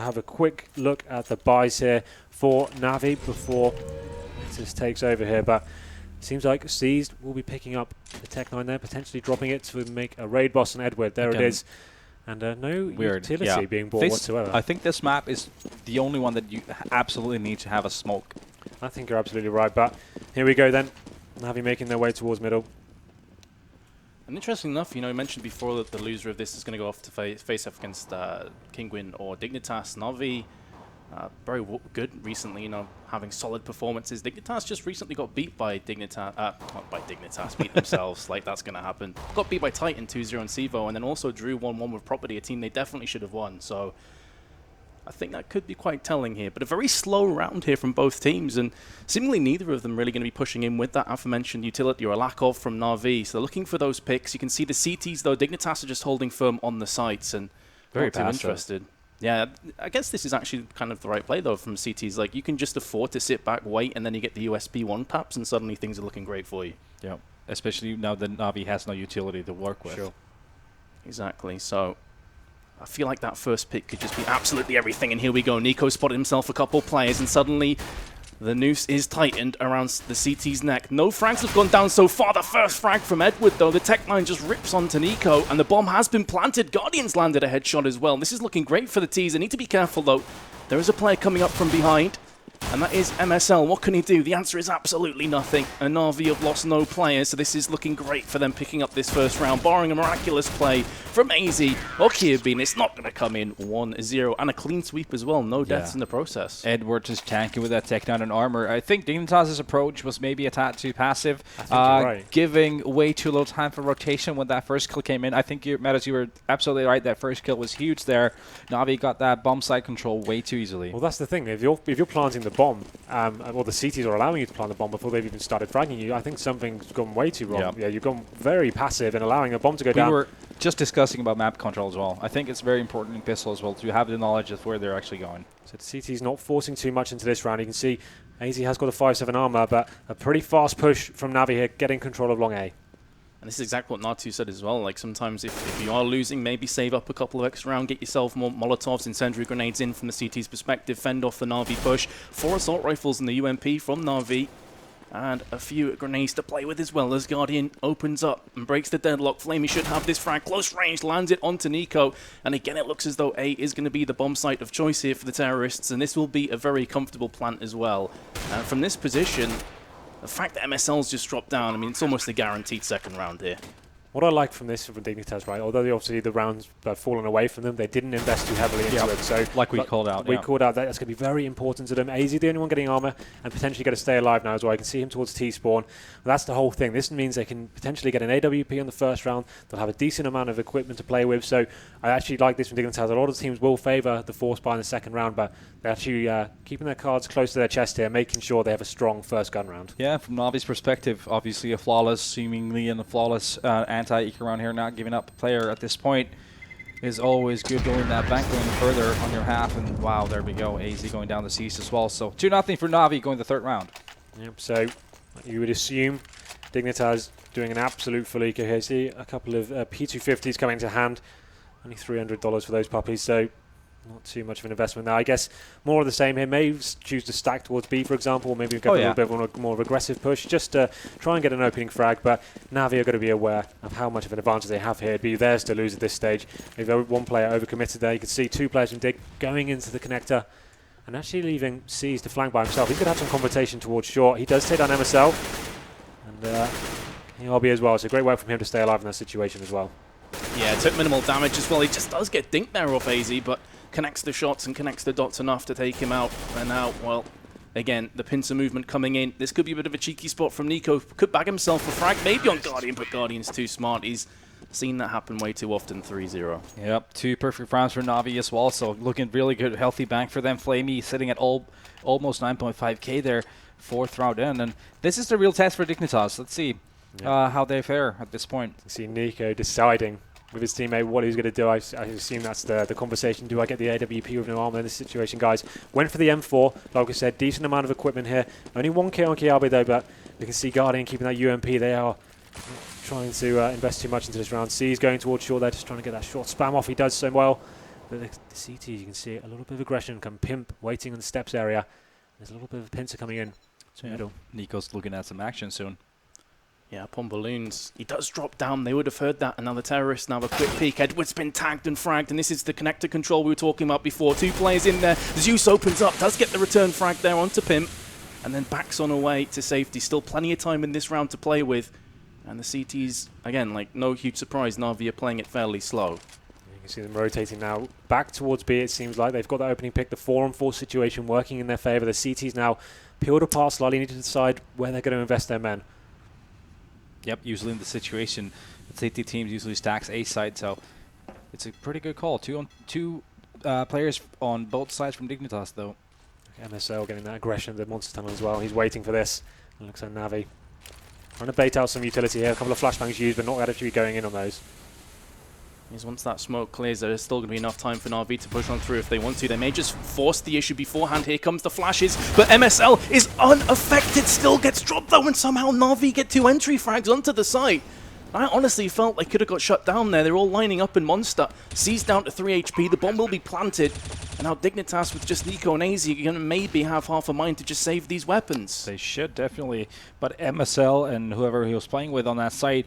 have a quick look at the buys here for NaVi before this takes over here, but seems like Seized will be picking up the Tech 9 there, potentially dropping it to make a raid boss on Edward. There it is. And no utility being bought whatsoever. I think this map is the only one that you absolutely need to have a smoke. I think you're absolutely right, but here we go then. NaVi making their way towards middle. And interesting enough, you know, you mentioned before that the loser of this is going to go off to face off against Kinguin or Dignitas. NaVi, very good recently, you know, having solid performances. Dignitas just recently got beat by Dignitas, not by Dignitas, beat themselves, like that's going to happen. Got beat by Titan 2-0 in Sevo, and then also drew 1-1 with Property, a team they definitely should have won. So I think that could be quite telling here. But a very slow round here from both teams, and seemingly neither of them really going to be pushing in with that aforementioned utility or a lack of from NaVi. So they're looking for those picks. You can see the CTs, though. Dignitas are just holding firm on the sites and very not too interested. Yeah, I guess this is actually kind of the right play, though, from CTs. Like, you can just afford to sit back, wait, and then you get the USP one taps, and suddenly things are looking great for you. Yeah, especially now that NaVi has no utility to work with. Sure. Exactly. So I feel like that first pick could just be absolutely everything. And here we go. Nico spotted himself a couple players, and suddenly the noose is tightened around the CT's neck. No frags have gone down so far. The first frag from Edward, though. The Tech 9 just rips onto Nico, and the bomb has been planted. Guardians landed a headshot as well. This is looking great for the T's. They need to be careful, though. There is a player coming up from behind, and that is MSL. What can he do? The answer is absolutely nothing. And NaVi have lost no players, so this is looking great for them picking up this first round, barring a miraculous play from aizy or Kjærbye. It's not going to come in 1-0, and a clean sweep as well. No deaths in the process. Edward just tanking with that Tech 9 and armor. I think Dignitas' approach was maybe a tad too passive, giving way too little time for rotation when that first kill came in. I think, Mathias, you were absolutely right. That first kill was huge there. NaVi got that bomb site control way too easily. Well, that's the thing. If you're planting the bomb, or the CTs are allowing you to plant the bomb before they've even started fragging you, I think something's gone way too wrong. Yeah, you've gone very passive in allowing a bomb to go down. We were just discussing about map control as well. I think it's very important in Pistol as well to have the knowledge of where they're actually going. So the CT's not forcing too much into this round. You can see aizy has got a 5-7 armor, but a pretty fast push from NaVi here, getting control of long A. And this is exactly what Natus said as well. Like, sometimes if you are losing, maybe save up a couple of extra rounds, get yourself more Molotovs, incendiary grenades in from the CT's perspective, fend off the NaVi push. 4 assault rifles in the UMP from NaVi, and a few grenades to play with as well as Guardian opens up and breaks the deadlock. flamie should have this frag. Close range, lands it onto Nico. And again, it looks as though A is going to be the bomb site of choice here for the terrorists, and this will be a very comfortable plant as well. From this position, the fact that MSL's just dropped down, I mean, it's almost a guaranteed second round here. What I like from this from Dignitas, right, although obviously the rounds have fallen away from them, they didn't invest too heavily into it. So like we called out. We called out that that's going to be very important to them. aizy, the only one getting armor, and potentially going to stay alive now as well. I can see him towards T-spawn. That's the whole thing. This means they can potentially get an AWP on the first round. They'll have a decent amount of equipment to play with. So I actually like this from Dignitas. A lot of teams will favour the force buy in the second round, but they're actually keeping their cards close to their chest here, making sure they have a strong first gun round. Yeah, from NaVi's perspective, obviously a flawless, seemingly a flawless anti-eco round here. Not giving up a player at this point is always good. Going that bank, going further on your half, and wow, there we go. aizy going down the seas as well. So 2-0 for NaVi going the third round. Yep. So you would assume Dignitas doing an absolute full eco here. See a couple of P250s coming to hand. Only $300 for those puppies. So not too much of an investment there. I guess more of the same here. May choose to stack towards B, for example, or maybe go a little bit of a more aggressive push, just to try and get an opening frag. But NaVi are going to be aware of how much of an advantage they have here. It'd be theirs to lose at this stage. Maybe one player overcommitted there. You can see 2 players from Dig going into the connector and actually leaving Seized to flank by himself. He's going to have some confrontation towards short. He does take down MSL and Kjaerbye as well. So great work from him to stay alive in that situation as well. Yeah, it took minimal damage as well. He just does get dinked there off aizy, but connects the shots and connects the dots enough to take him out. And now, well, again, the pincer movement coming in. This could be a bit of a cheeky spot from Nico. Could bag himself a frag, maybe on Guardian, but Guardian's too smart. He's seen that happen way too often. 3-0. Yep, 2 perfect rounds for NaVi as well. So looking really good, healthy bank for them. flamie sitting at almost 9.5k there, 4th round in. And this is the real test for Dignitas. Let's see how they fare at this point. You see Nico deciding with his teammate what he's going to do. I assume that's the conversation. Do I get the AWP with no armor in this situation, guys? Went for the M4. Like I said, decent amount of equipment here. Only 1k on Kjaerbye though, but you can see Guardian keeping that UMP. They are trying to invest too much into this round. C's going towards short there, just trying to get that short spam off. He does so well. But the CT, you can see a little bit of aggression come. Pimp waiting in the steps area. There's a little bit of pincer coming in. Middle. Nico's looking at some action soon. Yeah, upon balloons. He does drop down. They would have heard that. Another terrorist now. A quick peek. Edward's been tagged and fragged. And this is the connector control we were talking about before. 2 players in there. Zeus opens up. Does get the return frag there onto Pimp. And then backs on away to safety. Still plenty of time in this round to play with. And the CTs, again, like no huge surprise. NaVi are playing it fairly slow. You can see them rotating now. Back towards B, it seems like. They've got that opening pick. The 4-on-4 situation working in their favour. The CTs now peeled apart slightly. Need to decide where they're going to invest their men. Yep, usually in the situation, the CT teams usually stacks A side, so it's a pretty good call. Two players on both sides from Dignitas, though. MSL getting that aggression at the monster tunnel as well. He's waiting for this. It looks like NaVi trying to bait out some utility here. A couple of flashbangs used, but not actually going in on those. Once that smoke clears, there's still going to be enough time for NaVi to push on through if they want to. They may just force the issue beforehand. Here comes the flashes, but MSL is unaffected. Still gets dropped though, and somehow NaVi get 2 entry frags onto the site. I honestly felt they could have got shut down there. They're all lining up in Monster. C's down to 3 HP. The bomb will be planted. And now Dignitas with just Nico and aizy are going to maybe have half a mind to just save these weapons. They should, definitely. But MSL and whoever he was playing with on that site,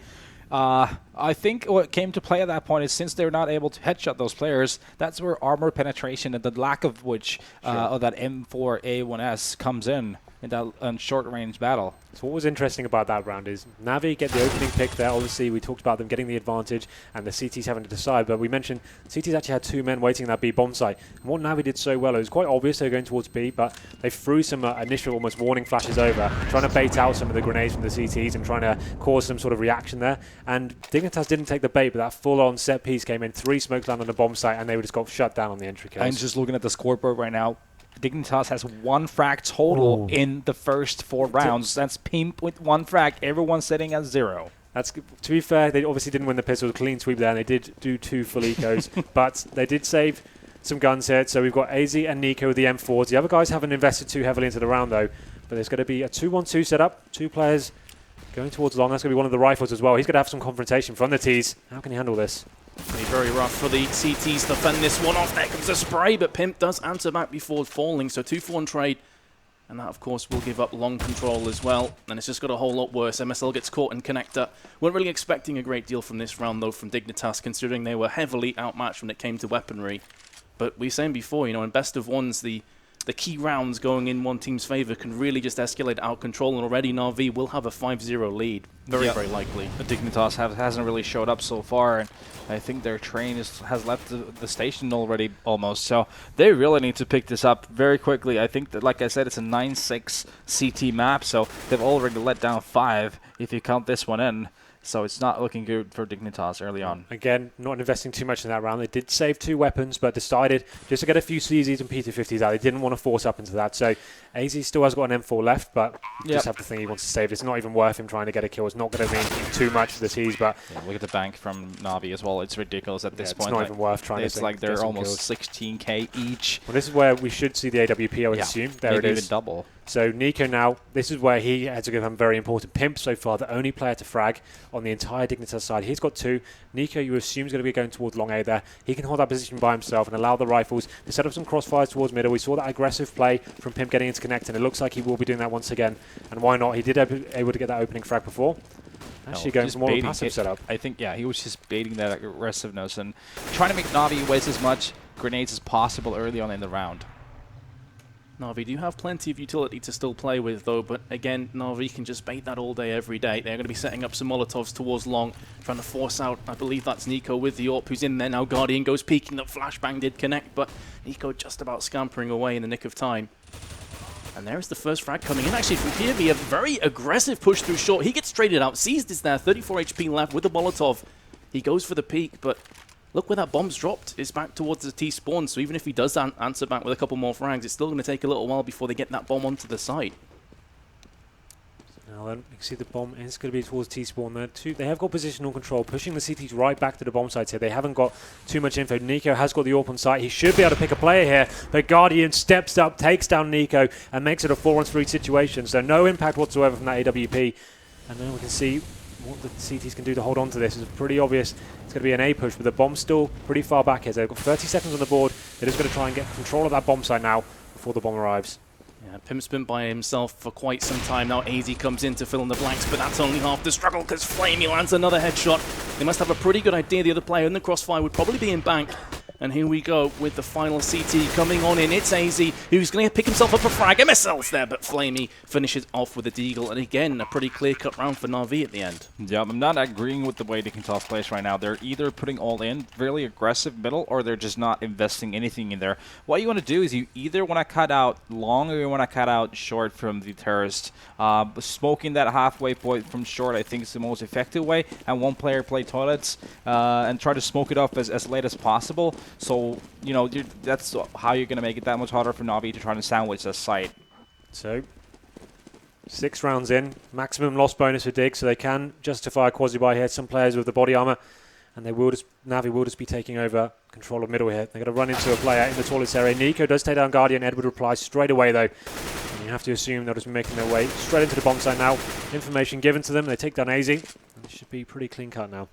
I think what came to play at that point is since they're not able to headshot those players, that's where armor penetration and the lack of which of that M4A1S comes in that short-range battle. So what was interesting about that round is NaVi get the opening pick there. Obviously, we talked about them getting the advantage and the CTs having to decide, but we mentioned CTs actually had 2 men waiting in that B bomb site. And what NaVi did so well, it was quite obvious they were going towards B, but they threw some initial almost warning flashes over, trying to bait out some of the grenades from the CTs and trying to cause some sort of reaction there. And Dignitas didn't take the bait, but that full-on set piece came in, 3 smokes landed on the bomb site, and they were just got shut down on the entry kills. I'm just looking at the scoreboard right now. Dignitas has 1 frag total in the first 4 rounds. That's Pimp with 1 frag. Everyone's sitting at 0. That's, to be fair, they obviously didn't win the pistol. Clean sweep there, and they did do 2 full ecos, but they did save some guns here. So we've got aizy and Nico with the M4s. The other guys haven't invested too heavily into the round, though. But there's going to be a 2-1-2 setup. 2 players going towards long. That's going to be one of the rifles as well. He's going to have some confrontation from the T's. How can he handle this? Very rough for the CTs to fend this one off. There comes a spray, but Pimp does answer back before falling. So 2-for-1 trade. And that, of course, will give up long control as well. And it's just got a whole lot worse. MSL gets caught in connector. Weren't really expecting a great deal from this round, though, from Dignitas, considering they were heavily outmatched when it came to weaponry. But we were saying before, you know, in best of ones, the key rounds going in one team's favor can really just escalate out of control. And already NaVi will have a 5-0 lead. Very likely. The Dignitas hasn't really showed up so far. And I think their train has left the station already almost. So they really need to pick this up very quickly. I think that, like I said, it's a 9-6 CT map. So they've already let down 5 if you count this one in. So it's not looking good for Dignitas early on. Again, not investing too much in that round. They did save 2 weapons, but decided just to get a few CZs and P250s out. They didn't want to force up into that. So aizy still has got an M4 left, but just have to think he wants to save. It's not even worth him trying to get a kill. It's not going to mean too much for the T's, but look at the bank from NaVi as well. It's ridiculous at this point. It's not even worth trying to. It's like they're almost 16k each. Well, this is where we should see the AWP, I would assume. There it is. Even double. So Nico now, this is where he had to give him very important. Pimp so far, the only player to frag on the entire Dignitas side. He's got 2. Nico, you assume, is going to be going towards long A there. He can hold that position by himself and allow the rifles to set up some crossfires towards middle. We saw that aggressive play from Pimp getting into connect, and it looks like he will be doing that once again. And why not? He did able to get that opening frag before. Actually going for more of a passive setup. I think, he was just baiting that aggressiveness and trying to make NaVi waste as much grenades as possible early on in the round. NaVi do have plenty of utility to still play with, though, but again, NaVi can just bait that all day, every day. They're going to be setting up some Molotovs towards long, trying to force out, I believe that's Nico with the AWP, who's in there now. Guardian goes peeking, the flashbang did connect, but Nico just about scampering away in the nick of time. And there's the first frag coming in, actually, from Kjærbye, a very aggressive push through short. He gets traded out, Seized is there, 34 HP left with the Molotov. He goes for the peek, but look where that bomb's dropped. It's back towards the T spawn, so even if he does answer back with a couple more frags, it's still going to take a little while before they get that bomb onto the site. Now then, you can see the bomb is going to be towards T spawn there. They have got positional control, pushing the CTs right back to the bomb sites here. They haven't got too much info. Nico has got the AWP on site. He should be able to pick a player here, but Guardian steps up, takes down Nico, and makes it a 4-on-3 situation. So no impact whatsoever from that AWP. And then we can see what the CTs can do to hold on to this. It's pretty obvious it's going to be an A push, but the bomb's still pretty far back here. So they've got 30 seconds on the board. They're just going to try and get control of that bomb site now before the bomb arrives. Yeah, Pimp's been by himself for quite some time now. aizy comes in to fill in the blanks, but that's only half the struggle because flamie lands another headshot. They must have a pretty good idea the other player in the crossfire would probably be in bank. And here we go with the final CT coming on in. It's aizy, who's going to pick himself up a frag. MSL's there, but flamie finishes off with a deagle. And again, a pretty clear-cut round for NaVi at the end. Yeah, I'm not agreeing with the way dignitas plays right now. They're either putting all in, really aggressive middle, or they're just not investing anything in there. What you want to do is you either want to cut out long or you want to cut out short from the terrorist. Smoking that halfway point from short, I think, is the most effective way. And one player play toilets and try to smoke it off as late as possible. So, you know, that's how you're going to make it that much harder for NaVi to try to sandwich this site. So, 6 rounds in, maximum loss bonus for Dig, so they can justify a quasi-buy here. Some players with the body armor, and they will just, NaVi will just be taking over control of middle here. They're going to run into a player in the toilets area. Nico does take down Guardian. Edward replies straight away, though. And you have to assume they'll just be making their way straight into the bomb site now. Information given to them. They take down aizy. And it should be pretty clean cut now.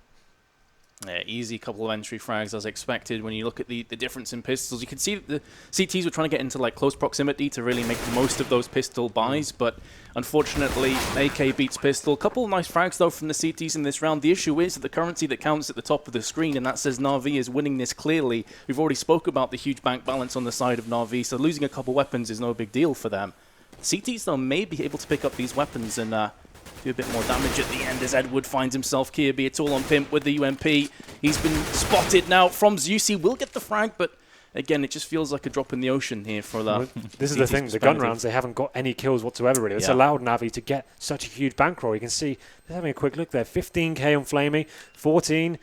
Yeah, easy couple of entry frags as expected. When you look at the difference in pistols, you can see that the CTs were trying to get into like close proximity to really make the most of those pistol buys, but unfortunately AK beats pistol. A couple of nice frags though from the CTs in this round. The issue is that the currency that counts at the top of the screen, and that says NaVi is winning this clearly. We've already spoke about the huge bank balance on the side of NaVi, so losing a couple weapons is no big deal for them. CTs though may be able to pick up these weapons and do a bit more damage at the end as Edward finds himself Kjaerbye. It's all on Pimp with the UMP. He's been spotted now from Zeus. He will get the frag, but again, it just feels like a drop in the ocean here for the... This is the thing, the gun rounds, they haven't got any kills whatsoever, really. It's allowed NaVi to get such a huge bankroll. You can see, they're having a quick look there, 15k on flamie, 14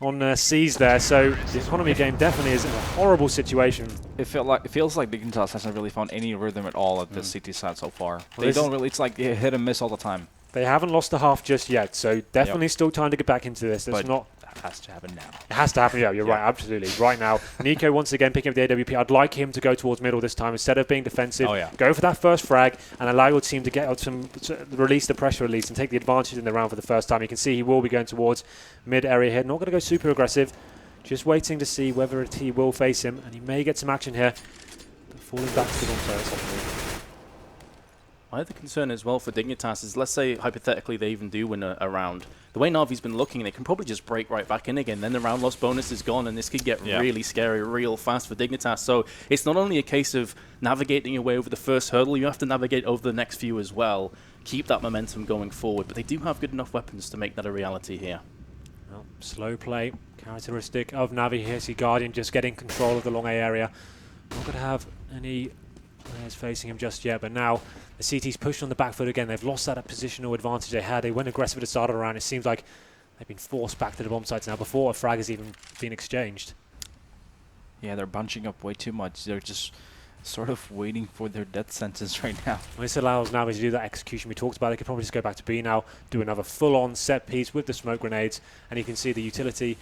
on C's there, so the economy game definitely is in a horrible situation. It feels like dignitas hasn't really found any rhythm at all at this CT side so far. Well, they don't really, it's like hit and miss all the time. They haven't lost a half just yet, so definitely still time to get back into this. It's not. That has to happen now. It has to happen, yeah, you're right, absolutely. Right now, Nico once again picking up the AWP. I'd like him to go towards middle this time instead of being defensive. Go for that first frag and allow your team to get out some, release the pressure release and take the advantage in the round for the first time. You can see he will be going towards mid area here. Not going to go super aggressive, just waiting to see whether he will face him, and he may get some action here. But falling back to the non-player. My other concern as well for dignitas is, let's say hypothetically they even do win a round. The way NaVi's been looking, they can probably just break right back in again. Then the round loss bonus is gone, and this could get really scary real fast for dignitas. So it's not only a case of navigating your way over the first hurdle, you have to navigate over the next few as well. Keep that momentum going forward. But they do have good enough weapons to make that a reality here. Well, slow play, characteristic of NaVi here. See Guardian just getting control of the long A area. Not going to have any players facing him just yet, but now the CT's pushed on the back foot again. They've lost that positional advantage they had. They went aggressive at the start of the round. It seems like they've been forced back to the bomb sites now before a frag has even been exchanged. Yeah, they're bunching up way too much. They're just sort of waiting for their death sentence right now. Well, this allows NaVi to do that execution we talked about. They could probably just go back to B now, do another full-on set piece with the smoke grenades, and you can see the utility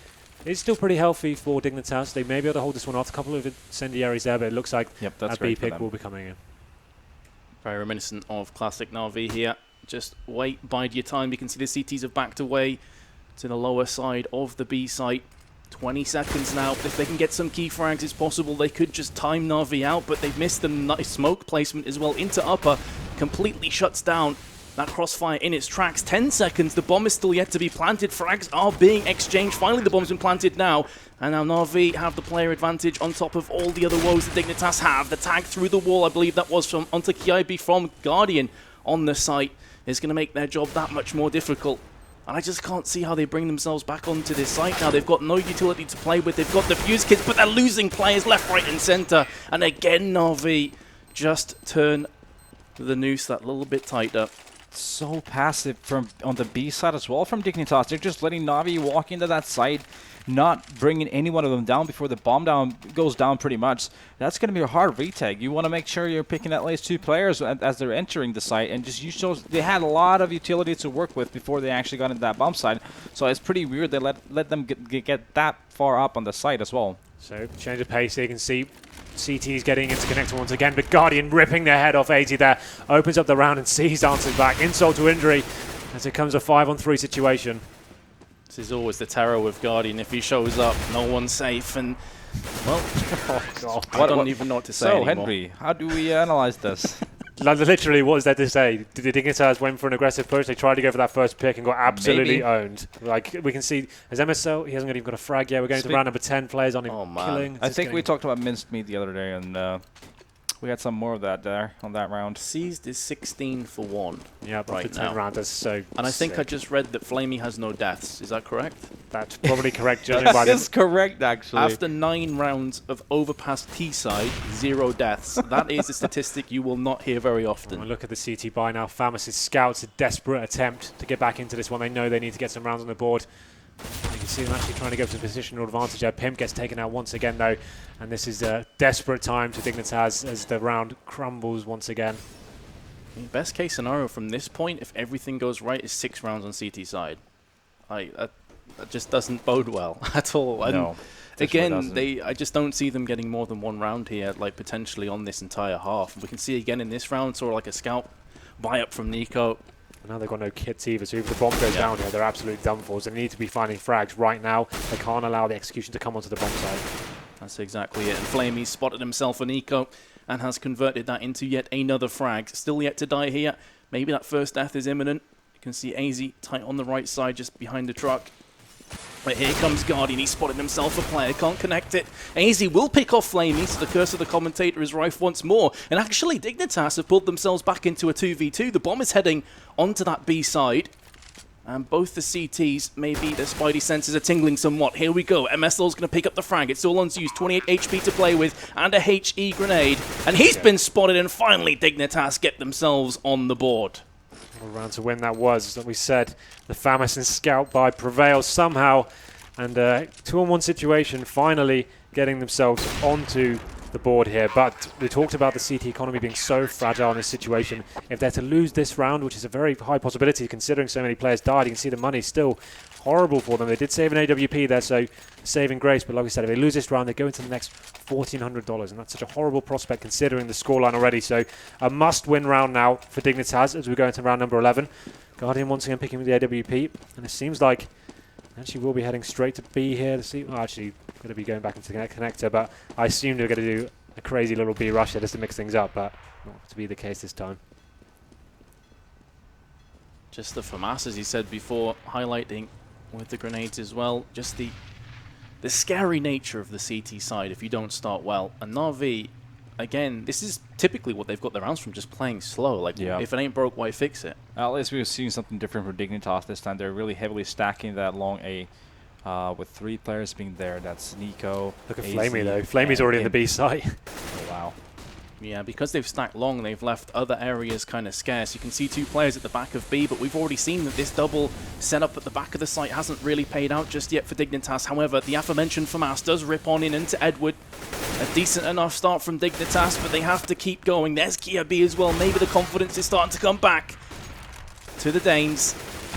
is still pretty healthy for dignitas. They may be able to hold this one off. A couple of incendiaries there, but it looks like that B pick will be coming in. Very reminiscent of classic NaVi here. Just wait, bide your time. You can see the CTs have backed away to the lower side of the B site. 20 seconds now. If they can get some key frags, it's possible they could just time NaVi out, but they've missed the nice smoke placement as well into upper. Completely shuts down that crossfire in its tracks. 10 seconds, the bomb is still yet to be planted. Frags are being exchanged. Finally, the bomb's been planted now. And now NaVi have the player advantage on top of all the other woes that dignitas have. The tag through the wall, I believe that was from onto Kjaerbye from Guardian on the site, is going to make their job that much more difficult. And I just can't see how they bring themselves back onto this site now. They've got no utility to play with. They've got the fuse kits, but they're losing players left, right, and center. And again, NaVi just turn the noose that little bit tighter. So passive from on the B side as well from dignitas. They're just letting NaVi walk into that site, not bringing any one of them down before the bomb goes down pretty much. That's going to be a hard retake. You want to make sure you're picking at least 2 players as they're entering the site, and just use those. They had a lot of utility to work with before they actually got into that bomb site. So it's pretty weird they let them get that far up on the site as well. So change of pace. You can see CT's getting into connector once again, but Guardian ripping their head off aizy there. Opens up the round and C's answers back. Insult to injury. as it comes a 5-on-3 situation. This is always the terror with Guardian. If he shows up, no one's safe, and well, oh God. I don't even know what to say So, anymore. Henry, how do we analyze this? Literally, what is there to say? The Dignitas went for an aggressive push. They tried to go for that first pick and got absolutely owned. Like, we can see, as MSL, he hasn't even got a frag yet. We're going to round number 10. Players on him killing. I think we talked about minced meat the other day, and we had some more of that there on that round. Seized is 16 for 1. Yeah, right after 10 rounds. That's so And I think sick. I just read that flamie has no deaths. Is that correct? That's probably correct, judging by That's correct, actually. After 9 rounds of overpass T-side, 0 deaths. That is a statistic you will not hear very often. Look at the CT buy now. Famous' scouts, a desperate attempt to get back into this one. They know they need to get some rounds on the board. You can see them actually trying to go for positional advantage there. Pimp gets taken out once again, though. And this is a desperate time to Dignitas as the round crumbles once again. Best case scenario from this point, if everything goes right, is 6 rounds on CT side. That just doesn't bode well at all. No. Again, I just don't see them getting more than 1 round here, like potentially on this entire half. We can see again in this round, sort of like a scout buy up from Nico. And now they've got no kits either, so if the bomb goes down here, they're absolutely done for. So they need to be finding frags right now. They can't allow the execution to come onto the bomb side. That's exactly it. And flamie spotted himself on Nico and has converted that into yet another frag. Still yet to die here. Maybe that first death is imminent. You can see aizy tight on the right side, just behind the truck. But here comes Guardian. He spotted himself a player. Can't connect it. aizy will pick off flamie, so the curse of the commentator is rife once more. And actually, Dignitas have pulled themselves back into a 2v2. The bomb is heading onto that B side. And both the CTs, maybe their spidey senses are tingling somewhat. Here we go. MSL's going to pick up the frag. It's all on Zeus. 28 HP to play with. And a HE grenade. And he's been spotted. And finally, Dignitas get themselves on the board. What a round to win that was. As we said, the Famous and Scout by prevails somehow. And 2-on-1 situation, finally getting themselves onto the board here. But we talked about the CT economy being so fragile in this situation. If they're to lose this round, which is a very high possibility considering so many players died, you can see the money's still horrible for them. They did save an AWP there, so saving grace. But like we said, if they lose this round, they go into the next $1,400. And that's such a horrible prospect considering the scoreline already. So a must-win round now for Dignitas as we go into round number 11. Guardian once again picking up the AWP. And it seems like actually we'll be heading straight to B here to see. Oh, actually, going to be going back into the connector, but I assume they're going to do a crazy little B rush here just to mix things up, but not to be the case this time. Just the FAMAS, as he said before, highlighting with the grenades as well. Just the scary nature of the CT side if you don't start well. And NaVi, again, this is typically what they've got their rounds from, just playing slow. Like, if it ain't broke, why fix it? At least we're seeing something different from Dignitas this time. They're really heavily stacking that long A with 3 players being there. That's Nico. Look at flamie though. Flamie's already in the B site. Oh, wow. Yeah, because they've stacked long, they've left other areas kind of scarce. You can see 2 players at the back of B, but we've already seen that this double setup at the back of the site hasn't really paid out just yet for Dignitas. However, the aforementioned FAMAS does rip on in into Edward. A decent enough start from Dignitas, but they have to keep going. There's Kjaerbye as well. Maybe the confidence is starting to come back to the Danes.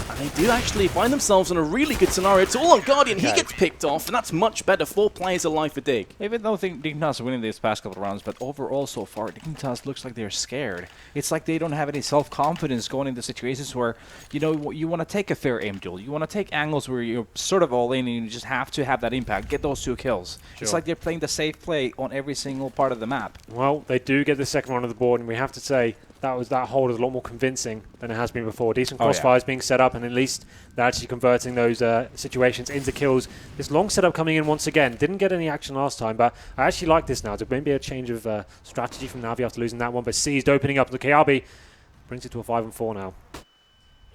And they do actually find themselves in a really good scenario. It's all on Guardian. He gets picked off, and that's much better. 4 players alive for Dig. Even though I think Dignitas are winning these past couple of rounds, but overall so far, Dignitas looks like they're scared. It's like they don't have any self-confidence going into situations where, you know, you want to take a fair aim duel. You want to take angles where you're sort of all in and you just have to have that impact, get those 2 kills. Sure. It's like they're playing the safe play on every single part of the map. Well, they do get the second one on the board, and we have to say that hold is a lot more convincing than it has been before. Decent crossfires being set up, and at least they're actually converting those situations into kills. This long setup coming in once again. Didn't get any action last time, but I actually like this now. It's maybe a change of strategy from NaVi after losing that one, but seized opening up the Kjaerbye. Brings it to a 5-4 now.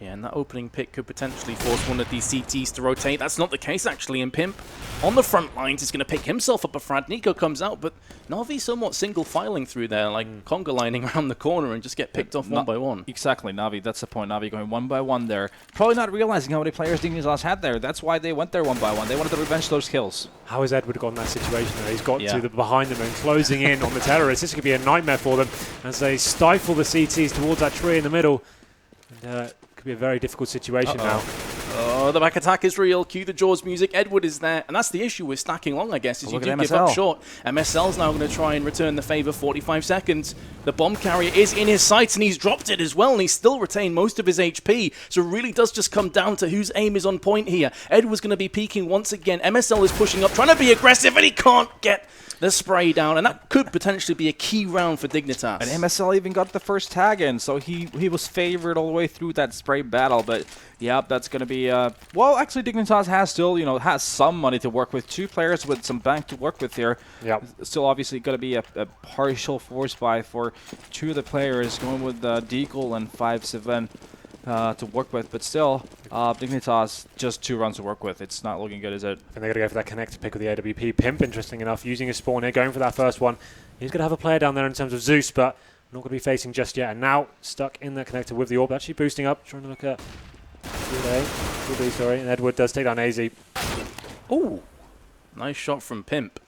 Yeah, and that opening pick could potentially force one of these CTs to rotate. That's not the case, actually, in Pimp. On the front lines, he's going to pick himself up a frag. Nico comes out, but NaVi somewhat single-filing through there, like conga lining around the corner and just get picked off one by one. Exactly, NaVi. That's the point. NaVi going one by one there. Probably not realizing how many players Dignitas had there. That's why they went there one by one. They wanted to revenge those kills. How has Edward got in that situation, though? He's got to the behind them and closing in on the terrorists. This could be a nightmare for them as they stifle the CTs towards that tree in the middle. And, could be a very difficult situation now. Oh, the back attack is real. Cue the Jaws music. Edward is there. And that's the issue with stacking long, I guess, is you do give up short. MSL's now going to try and return the favor. 45 seconds. The bomb carrier is in his sights, and he's dropped it as well, and he's still retained most of his HP. So it really does just come down to whose aim is on point here. Edward's going to be peeking once again. MSL is pushing up, trying to be aggressive, and he can't get the spray down, and that could potentially be a key round for Dignitas. And MSL even got the first tag in, so he was favored all the way through that spray battle. But yeah, that's going to be well, actually Dignitas has still, you know, has some money to work with. 2 players with some bank to work with here. Yep. Still obviously going to be a partial force buy for 2 of the players, going with Deagle and 5-7 to work with, but still, Dignitas just 2 runs to work with. It's not looking good, is it? And they're going to go for that connector pick with the AWP. Pimp, interesting enough, using his spawn here, going for that first one. He's going to have a player down there in terms of Zeus, but not going to be facing just yet. And now, stuck in that connector with the orb, actually boosting up, trying to look at Full sorry, and Edward does take down aizy. Oh, nice shot from Pimp.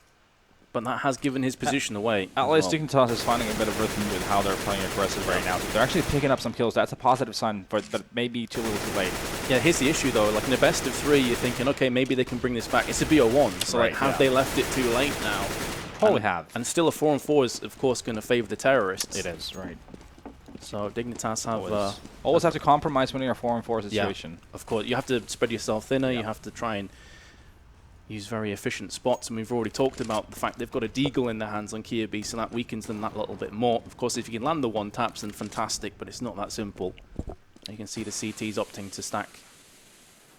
But that has given his position away. At least Dignitas is finding a bit of rhythm with how they're playing aggressive right now. So they're actually picking up some kills. That's a positive sign, but maybe too little too late. Yeah, here's the issue though. Like in a best of 3, you're thinking, okay, maybe they can bring this back. It's a BO1, so like, have they left it too late now? Probably have. And still a 4-on-4 is, of course, going to favor the terrorists. It is, right. So Dignitas have... always have to compromise when you're a 4-on-4 situation. Yeah, of course. You have to spread yourself thinner. Yeah. You have to try and use very efficient spots, and we've already talked about the fact they've got a Deagle in their hands on Kjaerbye, so that weakens them that little bit more. Of course, if you can land the 1-taps, then fantastic, but it's not that simple. You can see the CTs opting to stack,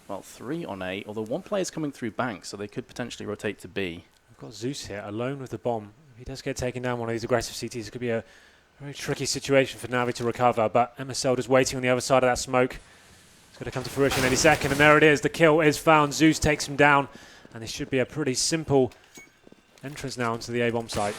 well, 3 on A, although 1 player's coming through bank, so they could potentially rotate to B. We've got Zeus here, alone with the bomb. If he does get taken down one of these aggressive CTs, it could be a very tricky situation for NaVi to recover, but MSL just waiting on the other side of that smoke. It's going to come to fruition any second, and there it is. The kill is found. Zeus takes him down. And this should be a pretty simple entrance now into the A-bomb site.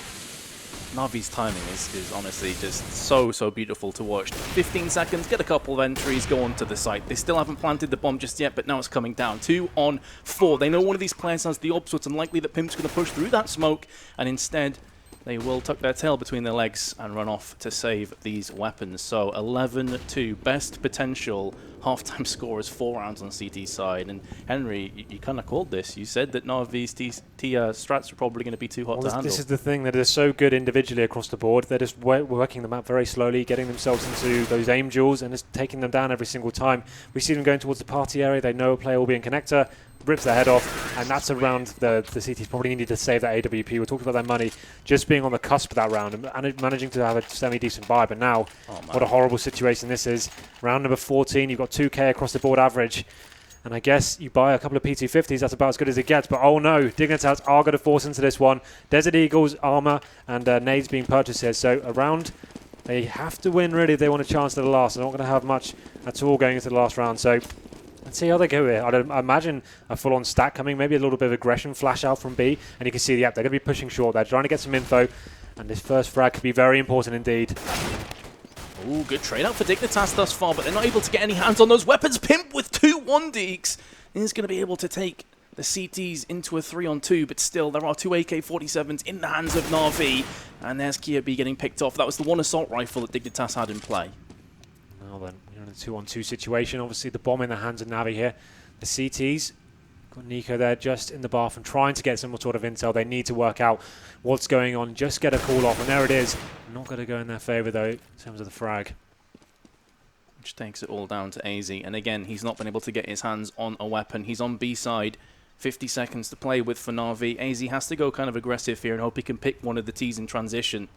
NaVi's timing is honestly just so beautiful to watch. 15 seconds, get a couple of entries, go on to the site. They still haven't planted the bomb just yet, but now it's coming down. 2 on 4. They know one of these players has the orb, so it's unlikely that Pimp's going to push through that smoke, and instead they will tuck their tail between their legs and run off to save these weapons. So 11-2, best potential half-time score is 4 rounds on CT side. And Henry, you kind of called this. You said that NaVi's strats are probably going to be too hot to handle. This is the thing, that they're so good individually across the board. They're just working them out very slowly, getting themselves into those aim duels and just taking them down every single time. We see them going towards the party area. They know a player will be in connector, rips their head off, and that's a round the CTs probably needed to save that AWP. We're talking about their money just being on the cusp of that round and managing to have a semi-decent buy. But now, what a horrible situation this is. Round number 14, you've got 2k across the board average. And I guess you buy a couple of P250s, that's about as good as it gets. But oh no, Dignitas are going to force into this one. Desert Eagles, armor, and nades being purchased here. So a round they have to win, really, if they want a chance to the last. They're not going to have much at all going into the last round. So let's see how they go here. I imagine a full-on stack coming, maybe a little bit of aggression flash out from B. And you can see, they're going to be pushing short. They're trying to get some info. And this first frag could be very important indeed. Ooh, good trade out for Dignitas thus far, but they're not able to get any hands on those weapons. Pimp with 2 1-deeks is going to be able to take the CTs into a 3-on-2, but still there are 2 AK-47s in the hands of NaVi. And there's Kjaerbye getting picked off. That was the 1 assault rifle that Dignitas had in play. Now then, you're in a 2-on-2 situation. Obviously the bomb in the hands of NaVi here. The CTs, got Nico there just in the bathroom trying to get some sort of intel. They need to work out what's going on, just get a call off, and there it is. Not going to go in their favour though in terms of the frag. Which takes it all down to aizy. And again, he's not been able to get his hands on a weapon. He's on B side. 50 seconds to play with for NaVi. aizy has to go kind of aggressive here and hope he can pick one of the T's in transition.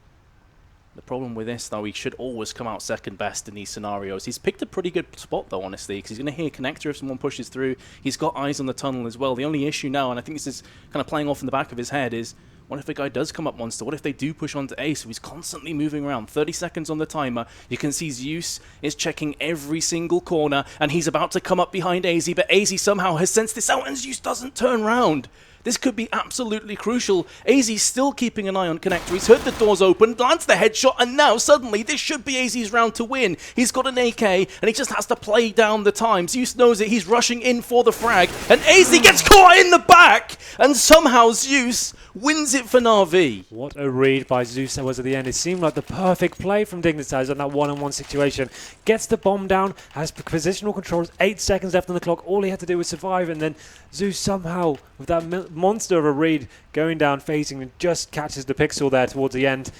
The problem with this, though, he should always come out second best in these scenarios. He's picked a pretty good spot, though, honestly, because he's going to hear connector if someone pushes through. He's got eyes on the tunnel as well. The only issue now, and I think this is kind of playing off in the back of his head, is what if a guy does come up monster? What if they do push onto A? So he's constantly moving around. 30 seconds on the timer. You can see Zeus is checking every single corner, and he's about to come up behind aizy, but aizy somehow has sensed this out, and Zeus doesn't turn round. This could be absolutely crucial. aizy's still keeping an eye on connector. He's heard the doors open, lands the headshot, and now suddenly this should be aizy's round to win. He's got an AK, and he just has to play down the time. Zeus knows it. He's rushing in for the frag, and aizy gets caught in the back, and somehow Zeus wins it for NaVi. What a read by Zeus that was at the end. It seemed like the perfect play from dignitas on that one-on-one situation. Gets the bomb down, has positional controls, 8 seconds left on the clock. All he had to do was survive, and then Zeus somehow, with that monster of a read, going down, facing, and just catches the pixel there towards the end.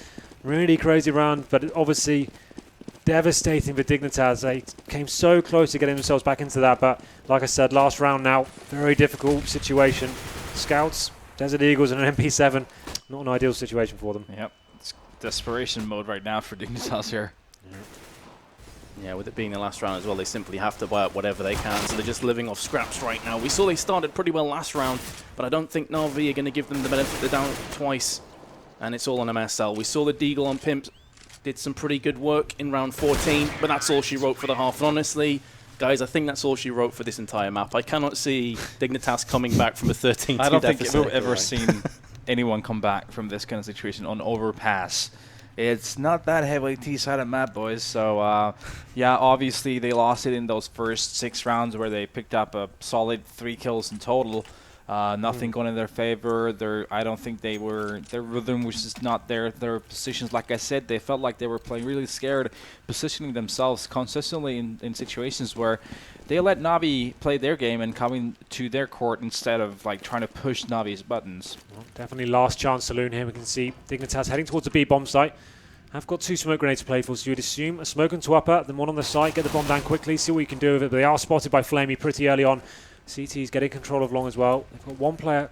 Really crazy round, but obviously devastating for dignitas. They came so close to getting themselves back into that, but like I said, last round now, very difficult situation. Scouts, Desert Eagles, and an MP7, not an ideal situation for them. Yep, it's desperation mode right now for dignitas here. Yeah, with it being the last round as well, they simply have to buy up whatever they can, so they're just living off scraps right now. We saw they started pretty well last round, but I don't think NaVi are going to give them the benefit. They're down twice, and it's all on MSL. We saw the Deagle on Pimp did some pretty good work in round 14, but that's all she wrote for the half. And honestly, guys, I think that's all she wrote for this entire map. I cannot see dignitas coming back from a 13-2 I don't deficit. think we've ever seen anyone come back from this kind of situation on overpass. It's not that heavily T-sided map, boys. So, yeah, obviously they lost it in those first 6 rounds where they picked up a solid 3 kills in total. Nothing going in their favor. I don't think their rhythm was just not there. Their positions, like I said, they felt like they were playing really scared, positioning themselves consistently in situations where they let NaVi play their game and coming to their court instead of like trying to push NaVi's buttons. Well, definitely last chance saloon here. We can see dignitas heading towards the B bomb site. I've got 2 smoke grenades to play for, so you'd assume a smoke into upper, then one on the site, get the bomb down quickly, see what you can do with it. But they are spotted by flamie pretty early on. CT's getting control of long as well. They've got one player.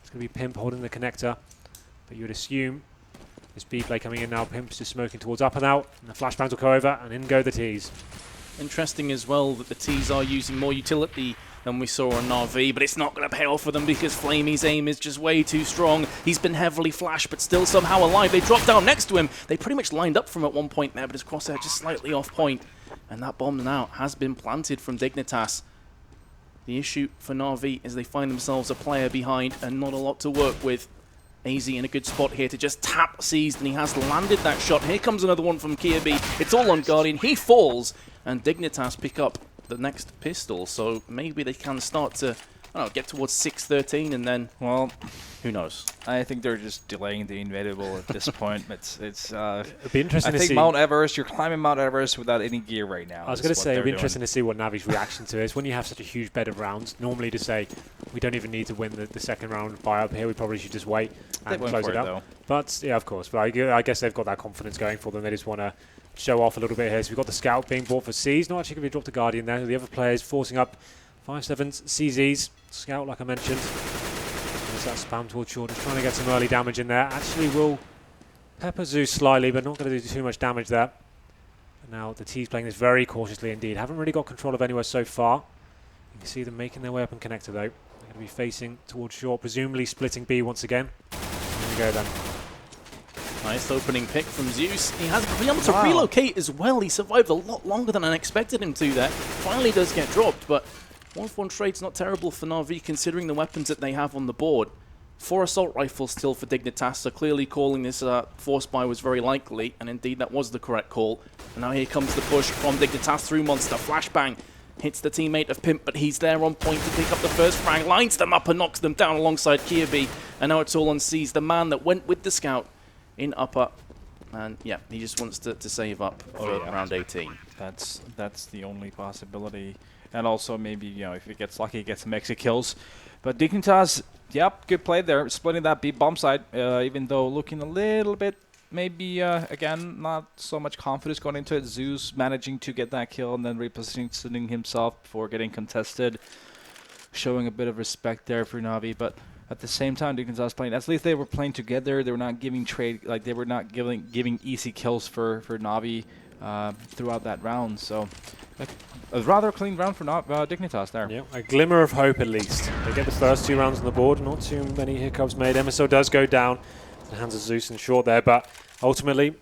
It's going to be Pimp holding the connector. But you would assume this B play coming in now. Pimp's just smoking towards up and out. And the flashbangs will go over, and in go the T's. Interesting as well that the T's are using more utility than we saw on NaVi, but it's not going to pay off for them because flamie's aim is just way too strong. He's been heavily flashed, but still somehow alive. They drop down next to him. They pretty much lined up from at one point there, but his crosshair just slightly off point. And that bomb now has been planted from dignitas. The issue for NaVi is they find themselves a player behind and not a lot to work with. aizy in a good spot here to just tap seized, and he has landed that shot. Here comes another one from Kjaerbye. It's all on Guardian. He falls, and dignitas pick up the next pistol. So maybe they can start to, I don't know, get towards 6-13, and then, well, who knows? I think they're just delaying the inevitable at this point. It'd be interesting I to think see. Mount Everest, you're climbing Mount Everest without any gear right now. I was going to say, it'd be interesting to see what NaVi's reaction to is when you have such a huge bed of rounds. Normally to say, we don't even need to win the second round buy up here. We probably should just wait and close it out. But yeah, of course. But I guess they've got that confidence going for them. They just want to show off a little bit here. So we've got the scout being bought for C's. Not actually going to be dropped to Guardian there. The other players forcing up 5-7 CZs. Scout, like I mentioned. There's that spam towards short. Just trying to get some early damage in there. Actually will pepper Zeus slightly, but not going to do too much damage there. And now the T's playing this very cautiously indeed. Haven't really got control of anywhere so far. You can see them making their way up and connector though. They're going to be facing towards short, presumably splitting B once again. There we go then. Nice opening pick from Zeus. He has been able to relocate as well. He survived a lot longer than I expected him to there. Finally does get dropped, but 1-for-1 trade's not terrible for NaVi considering the weapons that they have on the board. 4 assault rifles still for dignitas, so clearly calling this force buy was very likely, and indeed that was the correct call. And now here comes the push from dignitas through Monster. Flashbang hits the teammate of Pimp, but he's there on point to pick up the first frag, lines them up and knocks them down alongside Kjaerbye. And now it's all on C's, the man that went with the scout in upper. And yeah, he just wants to save up for round 18. That's the only possibility. And also maybe, you know, if he gets lucky, he gets some extra kills. But dignitas, yep, good play there. Splitting that B bomb side, even though looking a little bit, maybe, again, not so much confidence going into it. Zeus managing to get that kill and then repositioning himself before getting contested. Showing a bit of respect there for NaVi. But at the same time, dignitas playing, at least they were playing together. They were not giving trade, like they were not giving easy kills for NaVi throughout that round. So a rather clean round for dignitas there. Yeah, a glimmer of hope at least. They get the first 2 rounds on the board. Not too many hiccups made. MSL does go down in the hands of Zeus and short there, but ultimately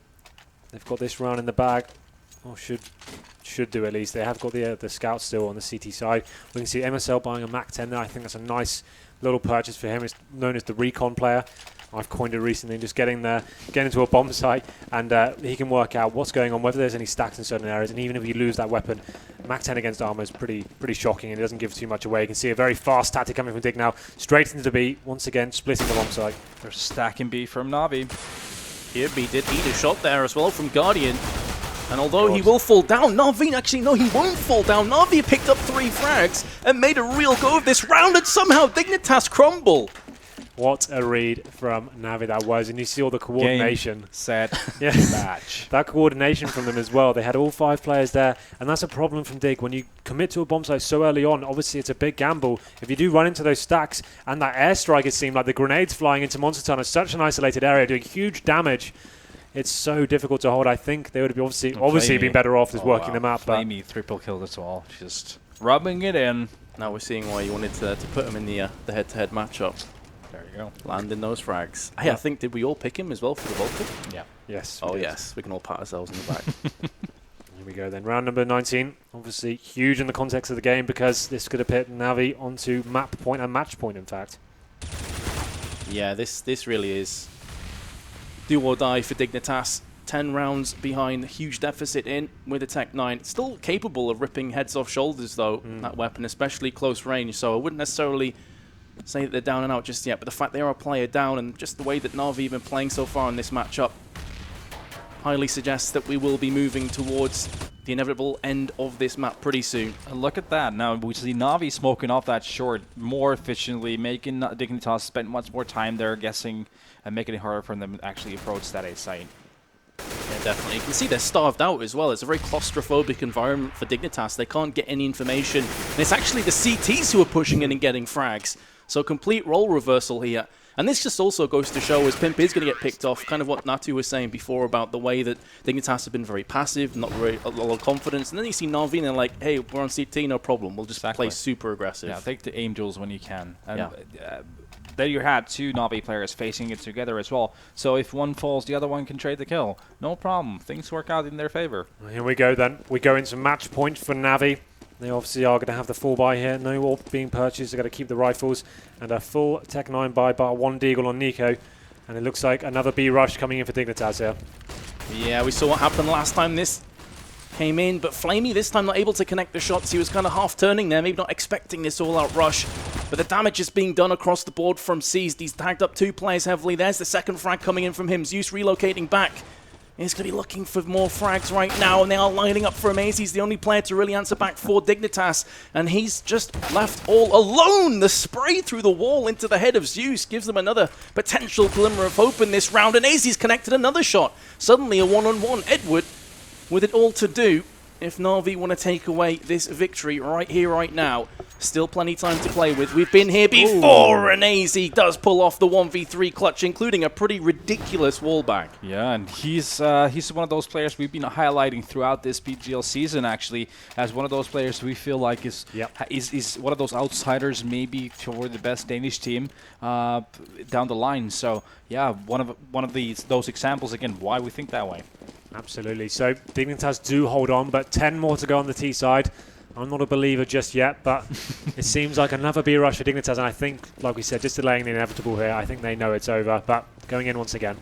they've got this round in the bag. Or should do at least. They have got the scout still on the CT side. We can see MSL buying a Mac 10 there. I think that's a nice little purchase for him. It's known as the recon player. I've coined it recently, just getting there, getting into a bomb site, and he can work out what's going on, whether there's any stacks in certain areas, and even if you lose that weapon, Mac 10 against armor is pretty shocking, and it doesn't give too much away. You can see a very fast tactic coming from Dig now, straight into the B, once again splitting the bomb site. There's a stacking B from NaVi. Kjaerbye did eat a shot there as well from Guardian. And although he will fall down, NaVi, actually, no, he won't fall down. NaVi picked up 3 frags and made a real go of this round, and somehow Dignitas crumble. What a read from NaVi that was, and you see all the coordination. Game, set, match. That coordination from them as well. They had all 5 players there, and that's a problem from Dig. When you commit to a bomb site so early on, obviously it's a big gamble. If you do run into those stacks, and that airstrike, it seemed like the grenades flying into Monster Ton is such an isolated area, doing huge damage. It's so difficult to hold. I think they would have obviously been better off just working them up. Flamie triple kill as well, just rubbing it in. Now we're seeing why you wanted to put him in the head-to-head matchup. There you go. Landing those frags. Hey, I think, did we all pick him as well for the Vulcan? Yeah. Yes. Oh, yes. We can all pat ourselves in the back. Here we go then. Round number 19. Obviously huge in the context of the game because this could have put NaVi onto map point and match point, in fact. Yeah, this really is do or die for Dignitas. 10 rounds behind, huge deficit in with a Tech 9. Still capable of ripping heads off shoulders, though, that weapon, especially close range. So I wouldn't necessarily say that they're down and out just yet, but the fact they are a player down and just the way that NaVi have been playing so far in this matchup highly suggests that we will be moving towards the inevitable end of this map pretty soon. And look at that. Now we see NaVi smoking off that short more efficiently, making Dignitas spend much more time there guessing and making it harder for them to actually approach that A site. Yeah, definitely. You can see they're starved out as well. It's a very claustrophobic environment for Dignitas. They can't get any information. And it's actually the CTs who are pushing in and getting frags. So complete role reversal here. And this just also goes to show as Pimp is going to get picked off, kind of what Natu was saying before about the way that Dignitas have been very passive, not very a lot of confidence. And then you see NaVi and they're like, hey, we're on CT, no problem. We'll just play super aggressive. Yeah, take the aim duels when you can. And there you had 2 NaVi players facing it together as well. So if one falls, the other one can trade the kill. No problem. Things work out in their favor. Well, here we go then. We go into match point for NaVi. They obviously are going to have the full buy here. No AWP being purchased. They're going to keep the rifles. And a full Tech 9 buy, bar 1 Deagle on Nico. And it looks like another B rush coming in for Dignitas here. Yeah, we saw what happened last time this came in. But flamie this time not able to connect the shots. He was kind of half turning there, maybe not expecting this all-out rush. But the damage is being done across the board from Seized. He's tagged up 2 players heavily. There's the second frag coming in from him. Zeus relocating back. He's going to be looking for more frags right now, and they are lining up for aizy. He's the only player to really answer back for Dignitas, and he's just left all alone. The spray through the wall into the head of Zeus gives them another potential glimmer of hope in this round, and aizy's connected another shot. Suddenly a one-on-one. Edward with it all to do if NaVi want to take away this victory right here, right now. Still plenty time to play with. We've been here before, and aizy does pull off the 1v3 clutch, including a pretty ridiculous wallbang. Yeah, and he's one of those players we've been highlighting throughout this PGL season, actually, as one of those players we feel like is one of those outsiders, maybe toward the best Danish team down the line. So yeah, one of those examples again why we think that way. Absolutely. So Dignitas do hold on, but 10 more to go on the T side. I'm not a believer just yet, but it seems like another B rush for Dignitas, and I think, like we said, just delaying the inevitable here. I think they know it's over, but going in once again.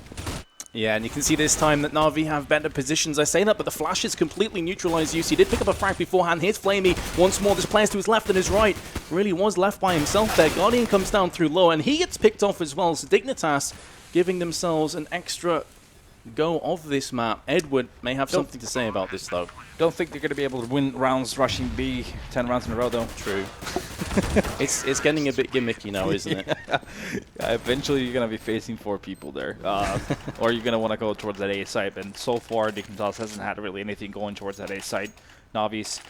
Yeah, and you can see this time that NaVi have better positions. I say that, but the flashes completely neutralize Zeus. He did pick up a frag beforehand. Here's flamie once more. There's players to his left and his right. Really was left by himself there. Guardian comes down through low, and he gets picked off as well. So Dignitas giving themselves an extra go of this map. Edward may have something to say about this, though. Don't think they're going to be able to win rounds rushing B 10 rounds in a row, though. True. It's getting a bit gimmicky now, isn't it? Yeah, eventually you're going to be facing 4 people there. Or you're going to want to go towards that A site. And so far, Dignitas hasn't had really anything going towards that A site. NaVi's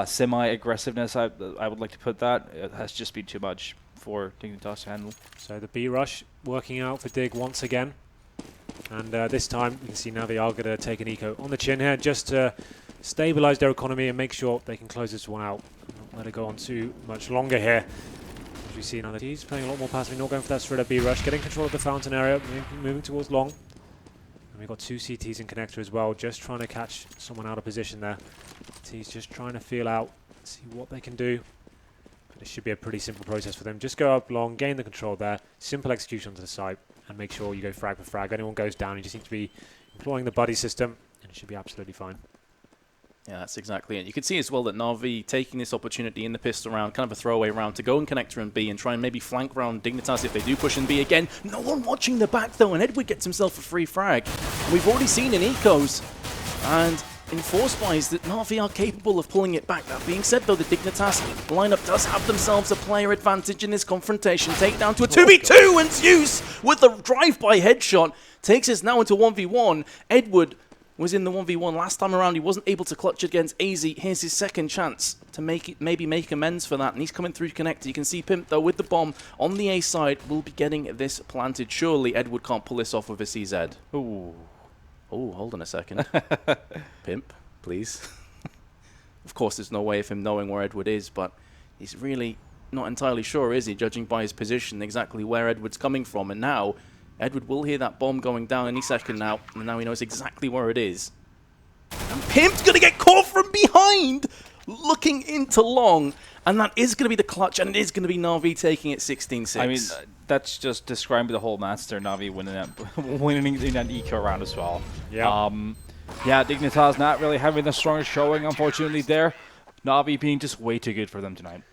semi-aggressiveness, I would like to put that, it has just been too much for Dignitas to handle. So the B rush working out for Dig once again. And this time, you can see NaVi are going to take an eco on the chin here just to stabilize their economy and make sure they can close this one out. Not let it go on too much longer here. As we see another, he's playing a lot more passively, not going for that straight up B rush, getting control of the fountain area, moving towards long. And we've got 2 CTs in connector as well, just trying to catch someone out of position there. He's just trying to feel out, see what they can do. It should be a pretty simple process for them. Just go up long, gain the control there, simple execution to the side, and make sure you go frag for frag. If anyone goes down, you just need to be employing the buddy system, and it should be absolutely fine. Yeah, that's exactly it. You can see as well that NaVi taking this opportunity in the pistol round, kind of a throwaway round, to go and connect in B and try and maybe flank round Dignitas if they do push in B again. No one watching the back though, and Edward gets himself a free frag. And we've already seen in Ecos and in Force Buys that NaVi are capable of pulling it back. That being said though, the Dignitas lineup does have themselves a player advantage in this confrontation. Take down to a 2v2, and Zeus with the drive-by headshot takes us now into 1v1. Edward was in the 1v1 last time around. He wasn't able to clutch against aizy. Here's his second chance to maybe make amends for that. And he's coming through connector. You can see Pimp, though, with the bomb on the A side, will be getting this planted. Surely Edward can't pull this off with a CZ. Ooh. Oh, hold on a second. Pimp, please. Of course, there's no way of him knowing where Edward is, but he's really not entirely sure, is he, judging by his position, exactly where Edward's coming from. And now Edward will hear that bomb going down any second now, and now he knows exactly where it is. And Pimp's going to get caught from behind, looking into long, and that is going to be the clutch, and it is going to be NaVi taking it 16-6. I mean, that's just describing the whole match there. NaVi winning in that eco round as well. Yeah. Yeah, Dignitas not really having the strongest showing, unfortunately, there. NaVi being just way too good for them tonight.